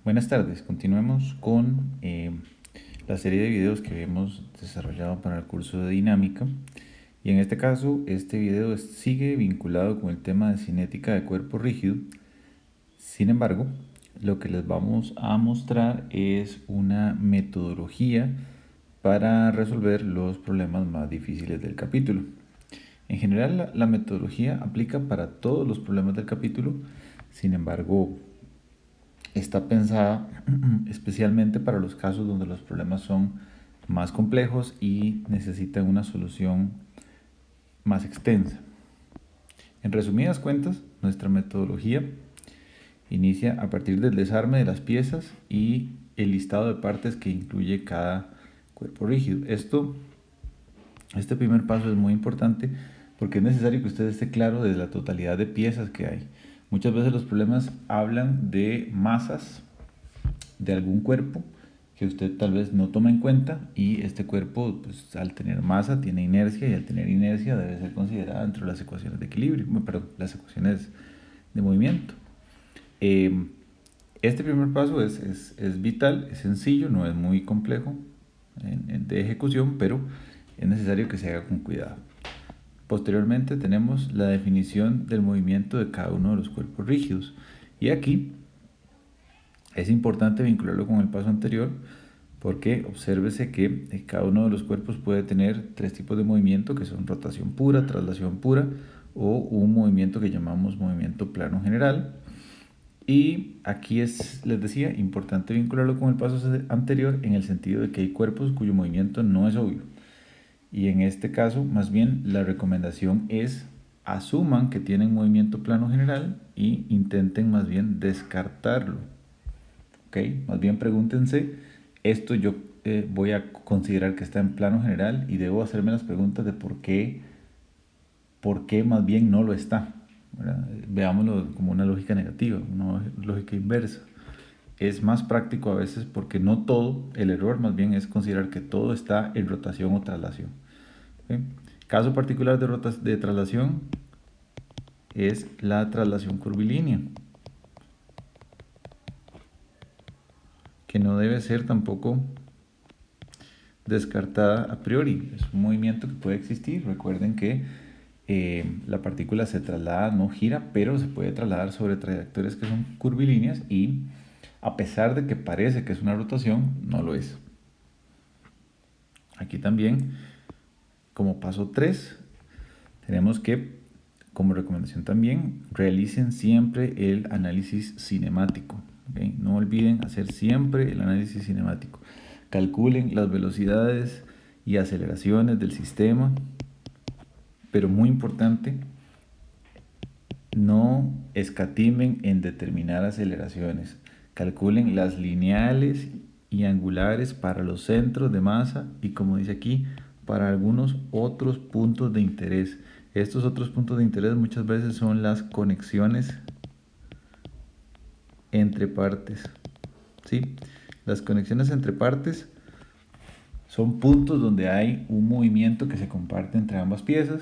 Buenas tardes, continuemos con la serie de videos que hemos desarrollado para el curso de dinámica y en este caso este video sigue vinculado con el tema de cinética de cuerpo rígido. Sin embargo, lo que les vamos a mostrar es una metodología para resolver los problemas más difíciles del capítulo. En general la metodología aplica para todos los problemas del capítulo, sin embargo está pensada especialmente para los casos donde los problemas son más complejos y necesitan una solución más extensa. En resumidas cuentas, nuestra metodología inicia a partir del desarme de las piezas y el listado de partes que incluye cada cuerpo rígido. Este primer paso es muy importante porque es necesario que usted esté claro de la totalidad de piezas que hay. Muchas veces los problemas hablan de masas de algún cuerpo que usted tal vez no toma en cuenta y este cuerpo, pues, al tener masa tiene inercia y al tener inercia debe ser considerada dentro de las ecuaciones de equilibrio, las ecuaciones de movimiento. Este primer paso es vital, es sencillo, no es muy complejo de ejecución, pero es necesario que se haga con cuidado. Posteriormente tenemos la definición del movimiento de cada uno de los cuerpos rígidos. Y aquí es importante vincularlo con el paso anterior porque obsérvese que cada uno de los cuerpos puede tener tres tipos de movimiento que son rotación pura, traslación pura o un movimiento que llamamos movimiento plano general. Y aquí les decía, importante vincularlo con el paso anterior en el sentido de que hay cuerpos cuyo movimiento no es obvio. Y en este caso, más bien, la recomendación es asuman que tienen movimiento plano general y intenten más bien descartarlo. ¿Ok? Más bien pregúntense, esto yo voy a considerar que está en plano general y debo hacerme las preguntas de por qué más bien no lo está. ¿Verdad? Veámoslo como una lógica negativa, una lógica inversa. Es más práctico a veces porque no todo, el error más bien es considerar que todo está en rotación o traslación. ¿Okay? Caso particular de traslación es la traslación curvilínea, que no debe ser tampoco descartada a priori. Es un movimiento que puede existir. Recuerden que la partícula se traslada, no gira, pero se puede trasladar sobre trayectorias que son curvilíneas y a pesar de que parece que es una rotación, no lo es. Aquí también, como paso 3, tenemos que, como recomendación también, realicen siempre el análisis cinemático. ¿Okay? No olviden hacer siempre el análisis cinemático. Calculen las velocidades y aceleraciones del sistema, pero muy importante, no escatimen en determinar aceleraciones. Calculen las lineales y angulares para los centros de masa y, como dice aquí, para algunos otros puntos de interés. Estos otros puntos de interés muchas veces son las conexiones entre partes. ¿Sí? Las conexiones entre partes son puntos donde hay un movimiento que se comparte entre ambas piezas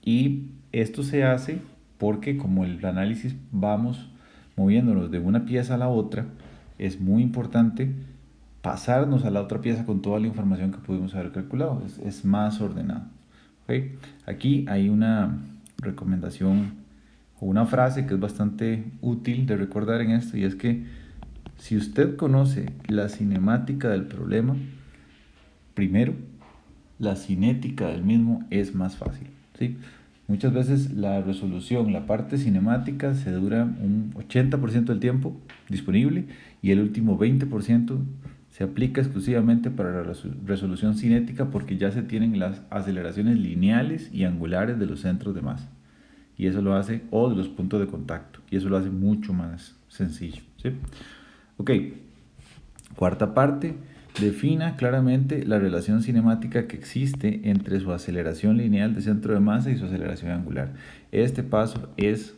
y esto se hace porque como el análisis vamos moviéndonos de una pieza a la otra, es muy importante pasarnos a la otra pieza con toda la información que pudimos haber calculado. Es más ordenado. ¿Okay? Aquí hay una recomendación o una frase que es bastante útil de recordar en esto y es que si usted conoce la cinemática del problema, primero, la cinética del mismo es más fácil. ¿Sí? Muchas veces la resolución, la parte cinemática se dura un 80% del tiempo disponible y el último 20% se aplica exclusivamente para la resolución cinética porque ya se tienen las aceleraciones lineales y angulares de los centros de masa. Y eso lo hace, o de los puntos de contacto, y eso lo hace mucho más sencillo. ¿Sí? Ok, cuarta parte. Defina claramente la relación cinemática que existe entre su aceleración lineal de centro de masa y su aceleración angular. Este paso es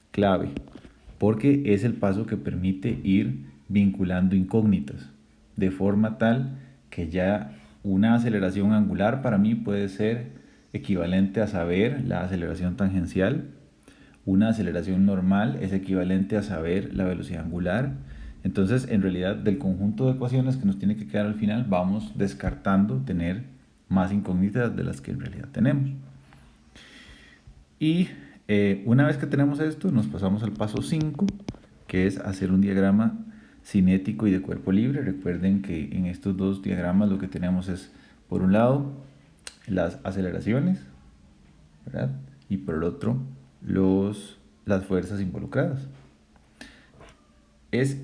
clave porque es el paso que permite ir vinculando incógnitas de forma tal que ya una aceleración angular para mí puede ser equivalente a saber la aceleración tangencial, una aceleración normal es equivalente a saber la velocidad angular Entonces, en realidad, del conjunto de ecuaciones que nos tiene que quedar al final, vamos descartando tener más incógnitas de las que en realidad tenemos. Y una vez que tenemos esto, nos pasamos al paso 5, que es hacer un diagrama cinético y de cuerpo libre. Recuerden que en estos dos diagramas lo que tenemos es, por un lado, las aceleraciones, ¿verdad? Y por el otro, las fuerzas involucradas. Es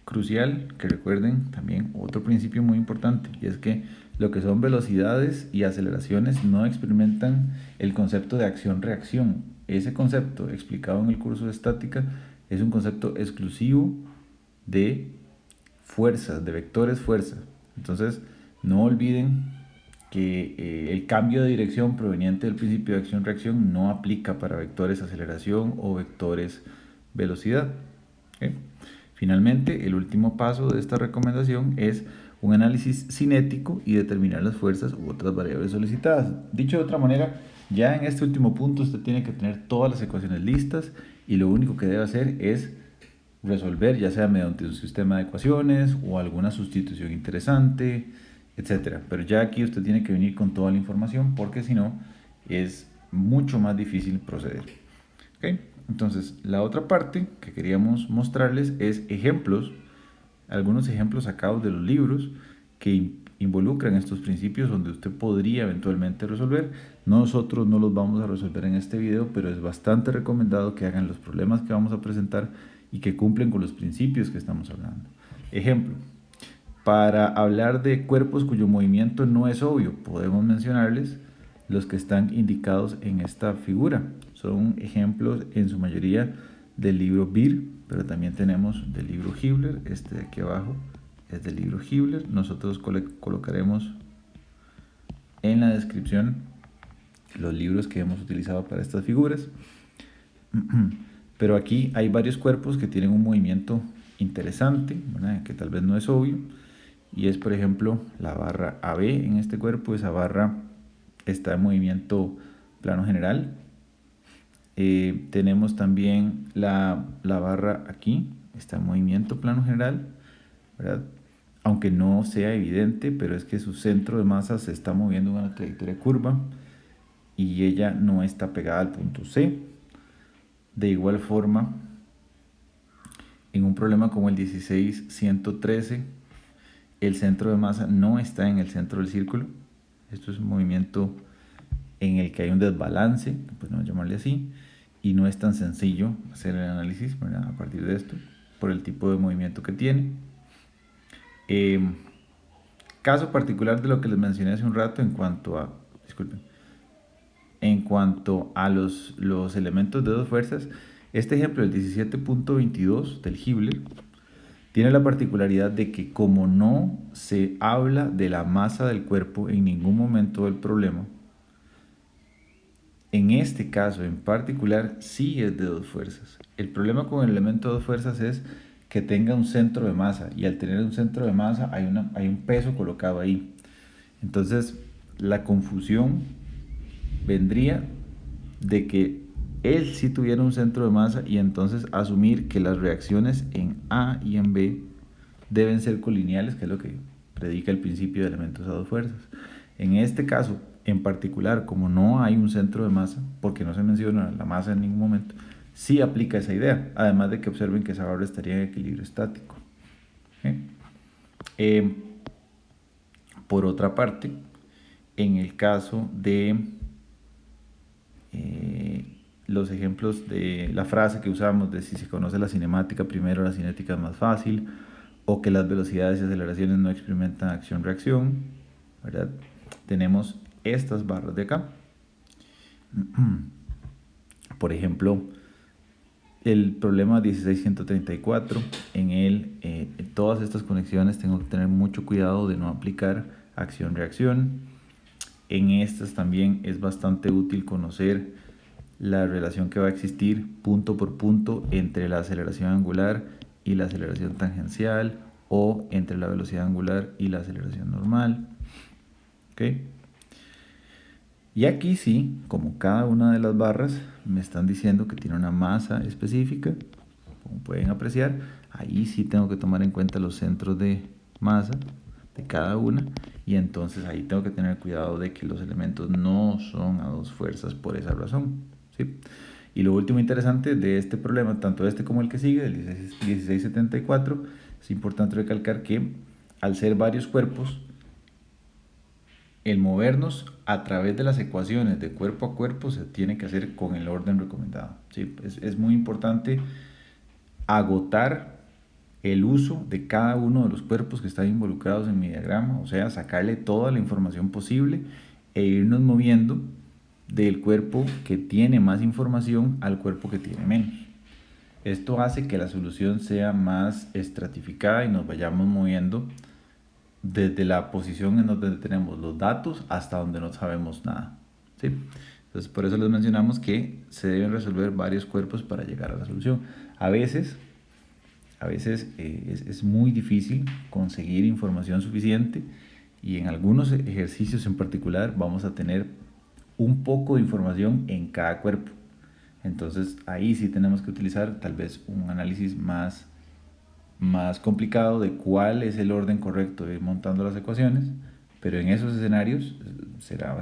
crucial que recuerden también otro principio muy importante, y es que lo que son velocidades y aceleraciones no experimentan el concepto de acción-reacción. Ese concepto explicado en el curso de estática es un concepto exclusivo de fuerzas, de vectores fuerza. Entonces, no olviden que el cambio de dirección proveniente del principio de acción-reacción no aplica para vectores aceleración o vectores velocidad. ¿Okay? Finalmente, el último paso de esta recomendación es un análisis cinético y determinar las fuerzas u otras variables solicitadas. Dicho de otra manera, ya en este último punto usted tiene que tener todas las ecuaciones listas y lo único que debe hacer es resolver, ya sea mediante un sistema de ecuaciones o alguna sustitución interesante, etcétera. Pero ya aquí usted tiene que venir con toda la información porque si no es mucho más difícil proceder. ¿Okay? Entonces, la otra parte que queríamos mostrarles es ejemplos, algunos ejemplos sacados de los libros que involucran estos principios donde usted podría eventualmente resolver. Nosotros no los vamos a resolver en este video, pero es bastante recomendado que hagan los problemas que vamos a presentar y que cumplen con los principios que estamos hablando. Ejemplo, para hablar de cuerpos cuyo movimiento no es obvio, podemos mencionarles los que están indicados en esta figura. Son ejemplos en su mayoría del libro Beer, pero también tenemos del libro Hibbeler. Este de aquí abajo es del libro Hibbeler. Nosotros colocaremos en la descripción los libros que hemos utilizado para estas figuras. Pero aquí hay varios cuerpos que tienen un movimiento interesante, ¿verdad? Que tal vez no es obvio. Y es, por ejemplo, la barra AB en este cuerpo. Esa barra está en movimiento plano general. Tenemos también la barra aquí, está en movimiento plano general, ¿verdad? Aunque no sea evidente, pero es que su centro de masa se está moviendo en una trayectoria curva y ella no está pegada al punto C. De igual forma, en un problema como el 16113, el centro de masa no está en el centro del círculo. Esto es un movimiento en el que hay un desbalance, podemos llamarle así, y no es tan sencillo hacer el análisis, ¿verdad? A partir de esto, por el tipo de movimiento que tiene. Caso particular de lo que les mencioné hace un rato en cuanto a, los elementos de dos fuerzas, este ejemplo, el 17.22 del Hibbeler, tiene la particularidad de que como no se habla de la masa del cuerpo en ningún momento del problema, en este caso en particular sí es de dos fuerzas. El problema con el elemento de dos fuerzas es que tenga un centro de masa, y al tener un centro de masa hay un peso colocado ahí. Entonces la confusión vendría de que él sí tuviera un centro de masa y entonces asumir que las reacciones en A y en B deben ser colineales, que es lo que predica el principio de elementos a dos fuerzas. En este caso en particular, como no hay un centro de masa, porque no se menciona la masa en ningún momento, sí aplica esa idea, además de que observen que esa barra estaría en equilibrio estático. Por otra parte, en el caso de los ejemplos de la frase que usamos de si se conoce la cinemática primero, la cinética es más fácil, o que las velocidades y aceleraciones no experimentan acción-reacción, ¿verdad? Tenemos estas barras de acá. Por ejemplo, el problema 16134, en él, todas estas conexiones tengo que tener mucho cuidado de no aplicar acción-reacción. En estas también es bastante útil conocer la relación que va a existir punto por punto entre la aceleración angular y la aceleración tangencial, o entre la velocidad angular y la aceleración normal. ¿Okay? Y aquí sí, como cada una de las barras me están diciendo que tiene una masa específica, como pueden apreciar, ahí sí tengo que tomar en cuenta los centros de masa de cada una, y entonces ahí tengo que tener cuidado de que los elementos no son a dos fuerzas por esa razón, ¿sí? Y lo último interesante de este problema, tanto este como el que sigue, el 1674, es importante recalcar que al ser varios cuerpos, el movernos a través de las ecuaciones de cuerpo a cuerpo se tiene que hacer con el orden recomendado, ¿sí? Es muy importante agotar el uso de cada uno de los cuerpos que están involucrados en mi diagrama, o sea, sacarle toda la información posible e irnos moviendo del cuerpo que tiene más información al cuerpo que tiene menos. Esto hace que la solución sea más estratificada y nos vayamos moviendo desde la posición en donde tenemos los datos hasta donde no sabemos nada, ¿sí? Entonces, por eso les mencionamos que se deben resolver varios cuerpos para llegar a la solución. A veces es muy difícil conseguir información suficiente, y en algunos ejercicios en particular vamos a tener un poco de información en cada cuerpo. Entonces ahí sí tenemos que utilizar tal vez un análisis más complicado de cuál es el orden correcto de ir montando las ecuaciones, pero en esos escenarios será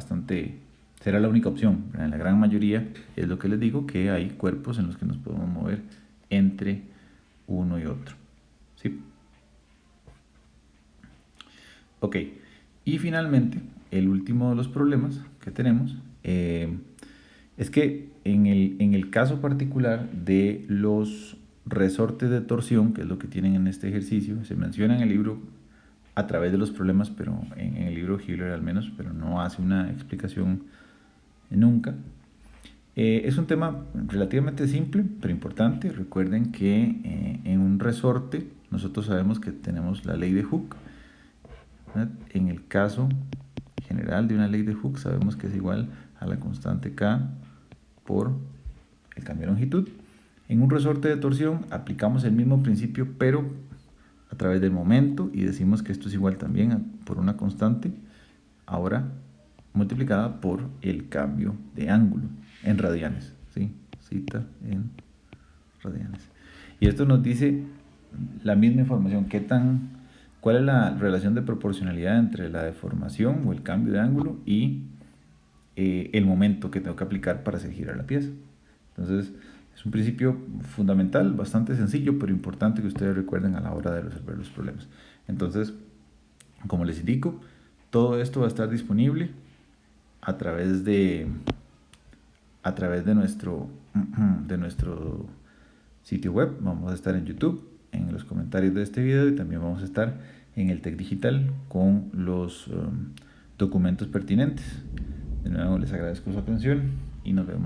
la única opción. En la gran mayoría es lo que les digo, que hay cuerpos en los que nos podemos mover entre uno y otro, ¿sí? Ok, y finalmente el último de los problemas que tenemos es que en el caso particular de los resortes de torsión, que es lo que tienen en este ejercicio, se menciona en el libro a través de los problemas, pero en el libro Hiller al menos, pero no hace una explicación nunca. Es un tema relativamente simple, pero importante. Recuerden que en un resorte nosotros sabemos que tenemos la ley de Hooke, ¿verdad? En el caso general de una ley de Hooke sabemos que es igual a la constante K por el cambio de longitud. En un resorte de torsión aplicamos el mismo principio, pero a través del momento, y decimos que esto es igual también por una constante, ahora multiplicada por el cambio de ángulo en radianes, ¿sí? Cita en radianes. Y esto nos dice la misma información, cuál es la relación de proporcionalidad entre la deformación o el cambio de ángulo y el momento que tengo que aplicar para hacer girar la pieza. Entonces, es un principio fundamental, bastante sencillo, pero importante que ustedes recuerden a la hora de resolver los problemas. Entonces, como les indico, todo esto va a estar disponible a través de nuestro sitio web. Vamos a estar en YouTube, en los comentarios de este video, y también vamos a estar en el TEC Digital con los documentos pertinentes. De nuevo les agradezco su atención y nos vemos.